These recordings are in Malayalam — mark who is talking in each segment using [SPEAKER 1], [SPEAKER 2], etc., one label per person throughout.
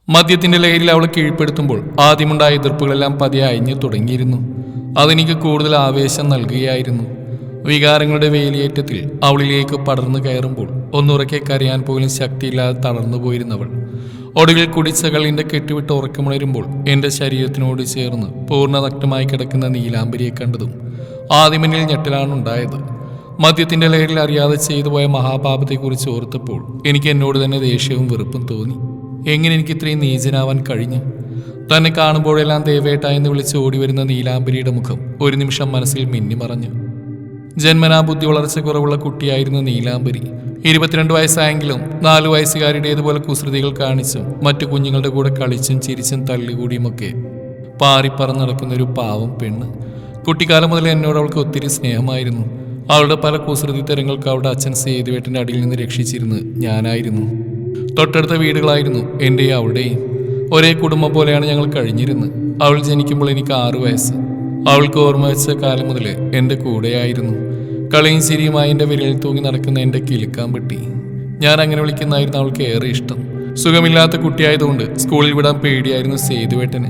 [SPEAKER 1] മദ്യത്തിന്റെ ലഹരിയിൽ അവളെ കീഴ്പ്പെടുത്തുമ്പോൾ ആദ്യമുണ്ടായ എതിർപ്പുകളെല്ലാം പതിയെ അയഞ്ഞു തുടങ്ങിയിരുന്നു. അതെനിക്ക് കൂടുതൽ ആവേശം നൽകുകയായിരുന്നു. വികാരങ്ങളുടെ വേലിയേറ്റത്തിൽ അവളിലേക്ക് പടർന്നു കയറുമ്പോൾ ഒന്നുറക്കെ കരയാൻ പോലും ശക്തിയില്ലാതെ തളർന്നു പോയിരുന്നവൾ ഒടുവിൽ കുടിച്ച കള്ളിന്റെ കെട്ടുവിട്ട് ഉറക്കമുണരുമ്പോൾ എന്റെ ശരീരത്തിനോട് ചേർന്ന് പൂർണ്ണനഗ്നമായി കിടക്കുന്ന നീലാംബരിയെ കണ്ടതും ആദ്യമെന്നിൽ ഞെട്ടലാണുണ്ടായത്. മദ്യത്തിന്റെ ലഹരിയിൽ അറിയാതെ ചെയ്തു പോയ മഹാപാപത്തെക്കുറിച്ച് ഓർത്തപ്പോൾ എനിക്ക് എന്നോട് തന്നെ ദേഷ്യവും വെറുപ്പും തോന്നി. എങ്ങനെ എനിക്ക് ഇത്രയും നീചനാവാൻ കഴിഞ്ഞു? തന്നെ കാണുമ്പോഴെല്ലാം ദേവേട്ട എന്ന് വിളിച്ച് ഓടിവരുന്ന നീലാംബരിയുടെ മുഖം ഒരു നിമിഷം മനസ്സിൽ മിന്നിമറഞ്ഞു. ജന്മനാ ബുദ്ധി വളർച്ച കുറവുള്ള കുട്ടിയായിരുന്നു നീലാംബരി. 22 വയസ്സായെങ്കിലും 4 വയസ്സുകാരുടേതുപോലെ കുസൃതികൾ കാണിച്ചും മറ്റു കുഞ്ഞുങ്ങളുടെ കൂടെ കളിച്ചും ചിരിച്ചും തള്ളികൂടിയുമൊക്കെ പാറിപ്പറന്ന് നടക്കുന്ന ഒരു പാവം പെണ്ണ്. കുട്ടിക്കാലം മുതൽ എന്നോട് അവൾക്ക് ഒത്തിരി സ്നേഹമായിരുന്നു. അവളുടെ പല കുസൃതി തരങ്ങൾക്ക് അവളുടെ അച്ഛൻ സേതുവേട്ടൻ്റെ അടിയിൽ നിന്ന് രക്ഷിച്ചിരുന്നത് ഞാനായിരുന്നു. തൊട്ടടുത്ത വീടുകളായിരുന്നു എൻ്റെയും അവളുടെയും. ഒരേ കുടുംബം പോലെയാണ് ഞങ്ങൾ കഴിഞ്ഞിരുന്നത്. അവൾ ജനിക്കുമ്പോൾ എനിക്ക് 6 വയസ്സ്. അവൾക്ക് ഓർമ്മ വെച്ച കാലം മുതൽ എൻ്റെ കൂടെയായിരുന്നു. കളിയും ചിരിയുമായി എൻ്റെ വിരലിൽ തൂങ്ങി നടക്കുന്ന എൻ്റെ കിലുക്കാമ്പെട്ടി. ഞാൻ അങ്ങനെ വിളിക്കുന്നതായിരുന്നു അവൾക്ക് ഏറെ ഇഷ്ടം. സുഖമില്ലാത്ത കുട്ടിയായതുകൊണ്ട് സ്കൂളിൽ വിടാൻ പേടിയായിരുന്നു സേതുവേട്ടന്.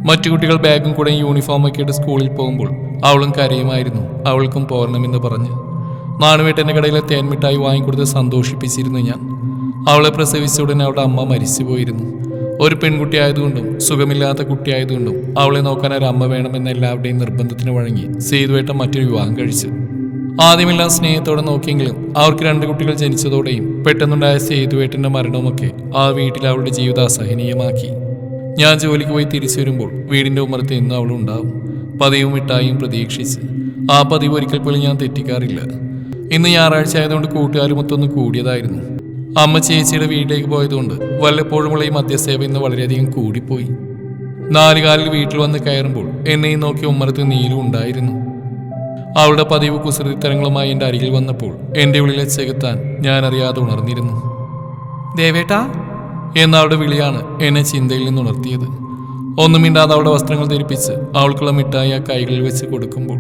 [SPEAKER 1] മറ്റു കുട്ടികൾ ബാഗും കൂടെ യൂണിഫോമൊക്കെ ഇട്ട് സ്കൂളിൽ പോകുമ്പോൾ അവളും കരയുമായിരുന്നു. അവൾക്കും പോരണമെന്ന് പറഞ്ഞ് നാണുവേട്ടൻ്റെ കടയിലെ തേൻമിഠായി വാങ്ങിക്കൊടുത്ത് സന്തോഷിപ്പിച്ചിരുന്നു ഞാൻ. അവളെ പ്രസവിച്ച ഉടനെ അവളുടെ അമ്മ മരിച്ചു പോയിരുന്നു. ഒരു പെൺകുട്ടി ആയതുകൊണ്ടും സുഖമില്ലാത്ത കുട്ടിയായതുകൊണ്ടും അവളെ നോക്കാൻ ഒരു അമ്മ വേണമെന്ന എല്ലാവരുടെയും നിർബന്ധത്തിന് വഴങ്ങി സേതുവേട്ടൻ മറ്റൊരു വിവാഹം കഴിച്ചു. ആദ്യമെല്ലാം സ്നേഹത്തോടെ നോക്കിയെങ്കിലും അവർക്ക് 2 കുട്ടികൾ ജനിച്ചതോടെയും പെട്ടെന്നുണ്ടായ സേതുവേട്ടൻ്റെ മരണവുമൊക്കെ ആ വീട്ടിൽ അവളുടെ ജീവിതം അസഹനീയമാക്കി. ഞാൻ ജോലിക്ക് പോയി തിരിച്ചു വരുമ്പോൾ വീടിൻ്റെ ഉമ്മറത്ത് എന്നും അവളുണ്ടാവും, പതിവും മിഠായിയും പ്രതീക്ഷിച്ച്. ആ പതിവ് ഒരിക്കൽ പോലും ഞാൻ തെറ്റിക്കാറില്ല. ഇന്ന് ഞായറാഴ്ച ആയതുകൊണ്ട് കൂട്ടുകാരുമൊത്തൊന്ന് കൂടിയതായിരുന്നു. അമ്മ ചേച്ചിയുടെ വീട്ടിലേക്ക് പോയതുകൊണ്ട് വല്ലപ്പോഴുമുള്ള ഈ മദ്യസേവ ഇന്ന് വളരെയധികം കൂടിപ്പോയി. 4 കാലിൽ വീട്ടിൽ വന്ന് കയറുമ്പോൾ എന്നെയും നോക്കി ഉമ്മറത്ത് നീലു ഉണ്ടായിരുന്നു. അവളുടെ പതിവ് കുസൃതിത്തരങ്ങളുമായി എൻ്റെ അരികിൽ വന്നപ്പോൾ എൻ്റെ ഉള്ളിലെ ചെകുത്താൻ ഞാൻ അറിയാതെ ഉണർന്നിരുന്നു. ദേവേട്ടാ എന്ന അവളുടെ വിളിയാണ് എന്നെ ചിന്തയിൽ നിന്ന് ഉണർത്തിയത്. ഒന്നും മിണ്ടാതെ അവളുടെ വസ്ത്രങ്ങൾ ധരിപ്പിച്ച് അവൾക്കുള്ള മിഠായി ആ കൈകളിൽ വെച്ച് കൊടുക്കുമ്പോൾ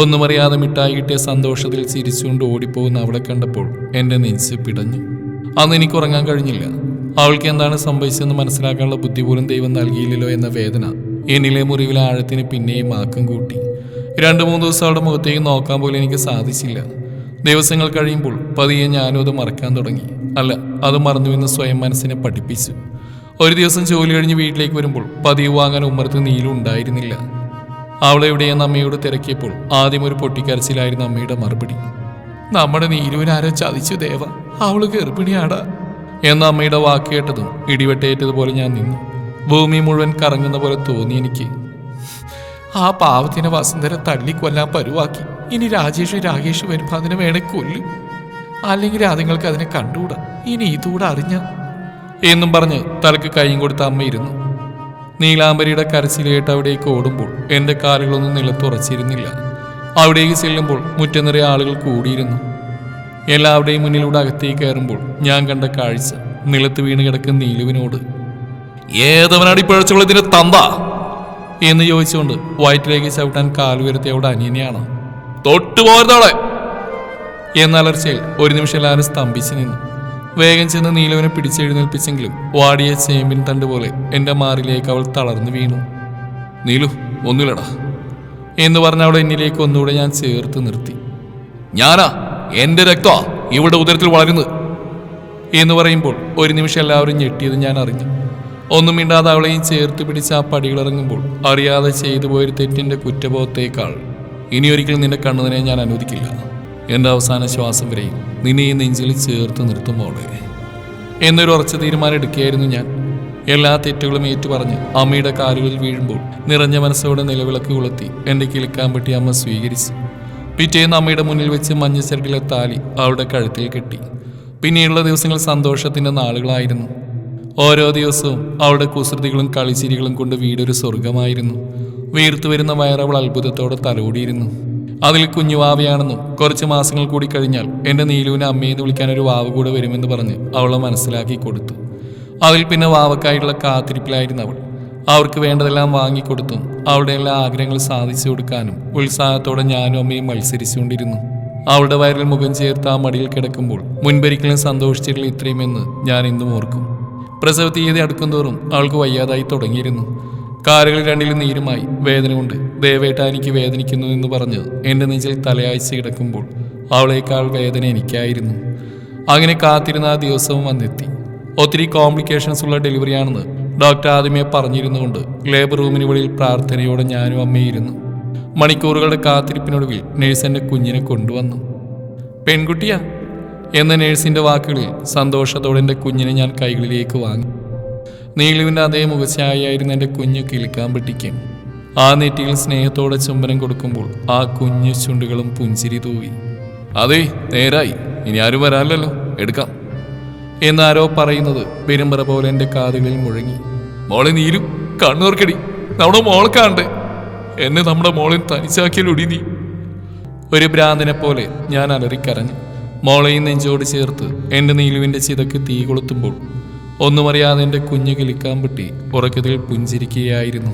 [SPEAKER 1] ഒന്നും അറിയാതെ മിഠായി കിട്ടിയ സന്തോഷത്തിൽ ചിരിച്ചുകൊണ്ട് ഓടിപ്പോകുന്ന അവളെ കണ്ടപ്പോൾ എൻ്റെ നെഞ്ച് പിടഞ്ഞു. അന്ന് എനിക്ക് ഉറങ്ങാൻ കഴിഞ്ഞില്ല. അവൾക്ക് എന്താണ് സംഭവിച്ചതെന്ന് മനസ്സിലാക്കാനുള്ള ബുദ്ധി പോലും ദൈവം നൽകിയില്ലല്ലോ എന്ന വേദന എന്നിലെ മുറിവിലെ ആഴത്തിന് പിന്നെയും ആക്കം കൂട്ടി. 2-3 ദിവസം അവളുടെ മുഖത്തേക്ക് നോക്കാൻ പോലും എനിക്ക് സാധിച്ചില്ല. ദിവസങ്ങൾ കഴിയുമ്പോൾ പതിയെ ഞാനും അത് മറക്കാൻ തുടങ്ങി. അല്ല, അത് മറന്നുവെന്ന് സ്വയം മനസ്സിനെ പഠിപ്പിച്ചു. ഒരു ദിവസം ജോലി കഴിഞ്ഞ് വീട്ടിലേക്ക് വരുമ്പോൾ പതിവ് വാങ്ങാൻ ഉമ്മറത്ത് നീലും ഉണ്ടായിരുന്നില്ല. അവളെവിടെയെന്ന് അമ്മയോട് തിരക്കിയപ്പോൾ ആദ്യം ഒരു പൊട്ടിക്കരച്ചിലായിരുന്നു അമ്മയുടെ മറുപടി. നമ്മുടെ നീലുവിനാരോ ചതിച്ചു ദേവ, അവള് ഗർഭിണിയാടാ എന്ന അമ്മയുടെ വാക്ക് കേട്ടതും ഇടിവെട്ടേറ്റതുപോലെ ഞാൻ നിന്നു. ഭൂമി മുഴുവൻ കറങ്ങുന്ന പോലെ തോന്നി എനിക്ക്. ആ പാവത്തിനെ വസുന്ധര തല്ലിക്കൊല്ലാൻ പരുവാക്കി. ഇനി രാകേഷ് വരുമ്പോ അതിനെ വേണേ കൊല്ലും, അല്ലെങ്കിൽ അതുങ്ങൾക്ക് അതിനെ കണ്ടുകൂടാ. ഇനി ഇതുകൂടെ അറിഞ്ഞ എന്നും പറഞ്ഞ് തലക്ക് കൈയും കൊടുത്ത അമ്മയിരുന്നു. നീലാംബരിയുടെ കരച്ചിൽ കേട്ട് അവിടേക്ക് ഓടുമ്പോൾ എൻ്റെ കാലുകളൊന്നും നിലത്തുറച്ചിരുന്നില്ല. അവിടേക്ക് ചെല്ലുമ്പോൾ മുറ്റം നിറയെ ആളുകൾ കൂടിയിരുന്നു. എല്ലാവരുടെയും മുന്നിലൂടെ അകത്തേക്ക് കയറുമ്പോൾ ഞാൻ കണ്ട കാഴ്ച നിലത്ത് വീണ് കിടക്കുന്ന നീലുവിനോട് ഏതവനാടി പിഴച്ചുള്ളതിന് തന്ത എന്ന് ചോദിച്ചുകൊണ്ട് വയറ്റിലേക്ക് ചവിട്ടാൻ കാലുയർത്തിയ അവിടെ അനിയനെയാണ്. തൊട്ടുപോരുന്നവളെ എന്ന അലർച്ചയിൽ ഒരു നിമിഷം എല്ലാവരും സ്തംഭിച്ചു നിന്നു. വേഗം ചെന്ന് നീലുവിനെ പിടിച്ചെഴുന്നേൽപ്പിച്ചെങ്കിലും വാടിയ ചേമ്പിൻ തണ്ട് പോലെ എൻ്റെ മാറിലേക്ക് അവൾ തളർന്നു വീണു. നീലു ഒന്നുമില്ലടാ എന്ന് പറഞ്ഞ അവളെ എന്നിലേക്ക് ഒന്നുകൂടെ ഞാൻ ചേർത്ത് നിർത്തി. ഞാനാ, എൻ്റെ രക്തമാ ഇവിടെ ഉദരത്തിൽ വളരുന്നത് എന്ന് പറയുമ്പോൾ ഒരു നിമിഷം എല്ലാവരും ഞെട്ടിയത് ഞാൻ അറിഞ്ഞു. ഒന്നും മിണ്ടാതെ അവളെയും ചേർത്ത് പിടിച്ച് ആ പടികളിറങ്ങുമ്പോൾ അറിയാതെ ചെയ്തു പോയൊരു തെറ്റിൻ്റെ കുറ്റബോധത്തേക്കാൾ ഇനിയൊരിക്കലും നിന്റെ കണ്ണുനീരെ ഞാൻ അനുവദിക്കില്ല. എൻ്റെ അവസാന ശ്വാസം വരെയും നിന്നെ ഈ നെഞ്ചിൽ ചേർത്ത് നിർത്തുമ്പോളെ എന്നൊരു ഉറച്ച തീരുമാനം എടുക്കുകയായിരുന്നു ഞാൻ. എല്ലാ തെറ്റുകളും ഏറ്റുപറഞ്ഞ് അമ്മയുടെ കാലുകളിൽ വീഴുമ്പോൾ നിറഞ്ഞ മനസ്സോടെ നിലവിളക്ക് കൊളുത്തി എൻ്റെ കിളിക്കാൻ പറ്റി അമ്മ സ്വീകരിച്ചു. പിറ്റേന്ന് അമ്മയുടെ മുന്നിൽ വെച്ച് മഞ്ഞച്ചരടിലെ താലി അവളുടെ കഴുത്തിൽ കെട്ടി. പിന്നീടുള്ള ദിവസങ്ങൾ സന്തോഷത്തിൻ്റെ നാളുകളായിരുന്നു. ഓരോ ദിവസവും അവളുടെ കുസൃതികളും കളിച്ചിരികളും കൊണ്ട് വീടൊരു സ്വർഗമായിരുന്നു. വീർത്തു വരുന്ന വയറവൾ അത്ഭുതത്തോടെ തലോടിയിരുന്നു. അതിൽ കുഞ്ഞുവാവയാണെന്നും കുറച്ച് മാസങ്ങൾ കൂടി കഴിഞ്ഞാൽ എൻ്റെ നീലുവിനെ അമ്മയെന്ന് വിളിക്കാൻ ഒരു വാവ് കൂടെ വരുമെന്ന് പറഞ്ഞ് അവളെ മനസ്സിലാക്കി കൊടുത്തു. അതിൽ പിന്നെ വാവക്കായിട്ടുള്ള കാത്തിരിപ്പിലായിരുന്നു അവൾ. അവർക്ക് വേണ്ടതെല്ലാം വാങ്ങിക്കൊടുത്തും അവളുടെ എല്ലാ ആഗ്രഹങ്ങൾ സാധിച്ചു കൊടുക്കാനും ഉത്സാഹത്തോടെ ഞാനും അമ്മയും മത്സരിച്ചുകൊണ്ടിരുന്നു. അവളുടെ വയറിൽ മുഖം ചേർത്ത് ആ മടിയിൽ കിടക്കുമ്പോൾ മുൻപൊരിക്കലും സന്തോഷിച്ചിട്ടില്ല ഇത്രയുമെന്ന് ഞാൻ ഇന്നും ഓർക്കും. പ്രസവ തീയതി അടുക്കും തോറും അവൾക്ക് വയ്യാതായി തുടങ്ങിയിരുന്നു. കാലുകൾ രണ്ടിലും നീരുമായി വേദന കൊണ്ട് ദേവേട്ട എനിക്ക് വേദനിക്കുന്നു എന്ന് പറഞ്ഞ് എൻ്റെ നെഞ്ചിൽ തലയാഴ്ച കിടക്കുമ്പോൾ അവളേക്കാൾ വേദന എനിക്കായിരുന്നു. അങ്ങനെ കാത്തിരുന്ന ആ ദിവസവും വന്നെത്തി. ഒത്തിരി കോംപ്ലിക്കേഷൻസ് ഉള്ള ഡെലിവറിയാണെന്ന് ഡോക്ടർ ആദ്യമേ പറഞ്ഞിരുന്നുകൊണ്ട് ലേബർ റൂമിന് വെളിയിൽ പ്രാർത്ഥനയോടെ ഞാനും അമ്മയിരുന്നു. മണിക്കൂറുകളുടെ കാത്തിരിപ്പിനൊടുവിൽ നേഴ്സ് എൻ്റെ കുഞ്ഞിനെ കൊണ്ടുവന്നു. പെൺകുട്ടിയാ എന്ന നേഴ്സിൻ്റെ വാക്കുകളിൽ സന്തോഷത്തോടെ എൻ്റെ കുഞ്ഞിനെ ഞാൻ കൈകളിലേക്ക് വാങ്ങി. നീലുവിൻ്റെ അതേ മുഖച്ഛായായിരുന്നു എൻ്റെ കുഞ്ഞു കിളിക്കാൻ പറ്റിക്കും. ആ നെറ്റിയിൽ സ്നേഹത്തോടെ ചുംബനം കൊടുക്കുമ്പോൾ ആ കുഞ്ഞു ചുണ്ടുകളും പുഞ്ചിരി തൂവി. അതെ, നേരായി, ഇനി ആരും വരാനല്ലോ, എടുക്കാം എന്നാരോ പറയുന്നത് പെരുമ്പറ പോലെ എൻ്റെ കാതുകളിൽ മുഴങ്ങി. മോളെ നീലും കണ്ണൂർക്കടി, നമ്മുടെ മോളെ കാണണ്ടേ, എന്നെ നമ്മുടെ മോളെ തനിച്ചാക്കിയാലൊടി നീ. ഒരു ഭ്രാന്തനെ പോലെ ഞാൻ അലറിക്കരഞ്ഞു. മോളെയും നെഞ്ചോട് ചേർത്ത് എൻ്റെ നീലുവിൻ്റെ ചിതക്ക് തീ കൊളുത്തുമ്പോൾ ഒന്നുമറിയാതെ എൻ്റെ കുഞ്ഞു കിളിക്കാൻ പറ്റി ഉറക്കത്തിൽ പുഞ്ചിരിക്കുകയായിരുന്നു.